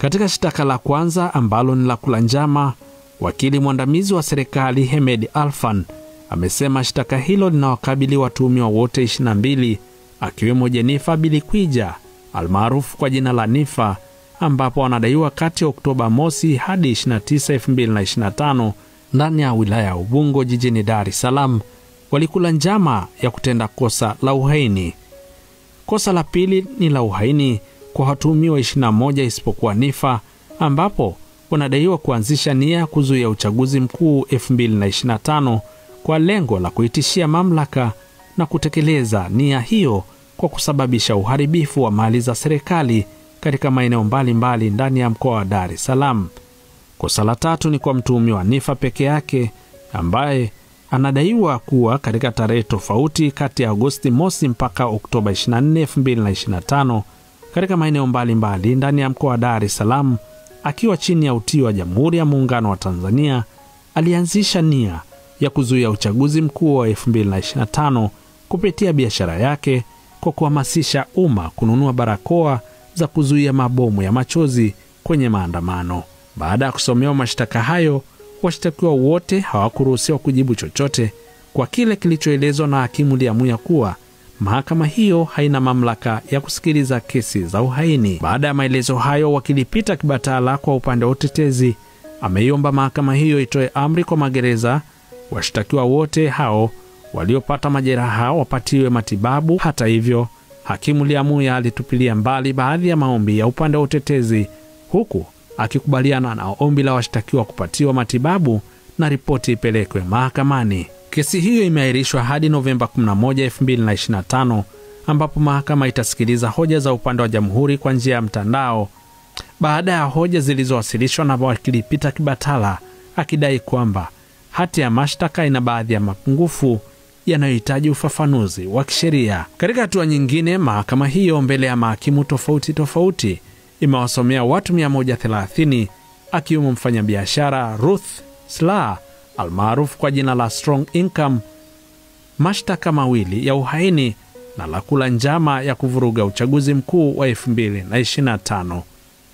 Katika shtaka la kwanza ambalo ni la kula njama, wakili mwandamizi wa serikali Hemed Alfan amesema shtaka hilo linawakabili watuhumiwa wote 22 akiwemo Jennifer Bilikwija almaarufu kwa jina la Nifa, ambapo wanadaiwa kati ya Oktoba mosi hadi 29, 2025 ndani ya wilaya ya Ubungo jijini Dar es Salaam walikula njama ya kutenda kosa la uhaini. Kosa la pili ni la uhaini kwa watuhumiwa 21 isipokuwa Nifa, ambapo wanadaiwa kuanzisha nia ya kuzuia uchaguzi mkuu 2025 kwa lengo la kuitishia mamlaka na kutekeleza nia hiyo kwa kusababisha uharibifu wa mali za serikali katika maeneo mbalimbali ndani ya mkoa wa Dar es Salaam. Kosa la tatu ni kwa mtuhumiwa Nifa peke yake, ambaye anadaiwa kuwa katika tarehe tofauti kati ya Agosti mosi mpaka Oktoba 24, 2025 katika maeneo mbalimbali ndani ya mkoa wa Dar es Salaam akiwa chini ya utii wa Jamhuri ya Muungano wa Tanzania, alianzisha nia ya kuzuia uchaguzi mkuu wa 2025 kupitia biashara yake kwa kuhamasisha umma kununua barakoa za kuzuia mabomu ya machozi kwenye maandamano. Baada ya kusomewa mashtaka hayo, washtakiwa wote hawakuruhusiwa kujibu chochote kwa kile kilichoelezwa na hakimu Liamuya kuwa mahakama hiyo haina mamlaka ya kusikiliza kesi za uhaini. Baada ya maelezo hayo, wakili Peter Kibatala kwa upande wa utetezi ameiomba mahakama hiyo itoe amri kwa magereza washtakiwa wote hao waliopata majeraha wapatiwe matibabu. Hata hivyo, hakimu Liamuya alitupilia mbali baadhi ya maombi ya upande wa utetezi, huku akikubaliana na ombi la washtakiwa kupatiwa matibabu na ripoti ipelekwe mahakamani. Kesi hiyo imeahirishwa hadi Novemba 11, 2025 ambapo mahakama itasikiliza hoja za upande wa Jamhuri kwa njia ya mtandao baada ya hoja zilizowasilishwa na wakili Peter Kibatala akidai kwamba hati ya mashtaka ina baadhi ya mapungufu yanayohitaji ufafanuzi wa kisheria. Katika hatua nyingine, mahakama hiyo mbele ya mahakimu tofauti imewasomea watu 130 akiwemo mfanyabiashara Ruth Slaa almaarufu kwa jina la Strong Income mashtaka mawili ya uhaini na la kula njama ya kuvuruga uchaguzi mkuu wa 2025.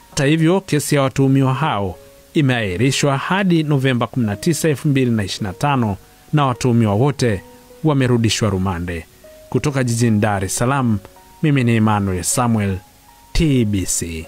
Hata hivyo, kesi ya watuhumiwa hao imeahirishwa hadi Novemba 19, 2025 na watuhumiwa wote wamerudishwa rumande. Kutoka jijini Dar es Salaam, mimi ni Emmanuel Samuel, TBC.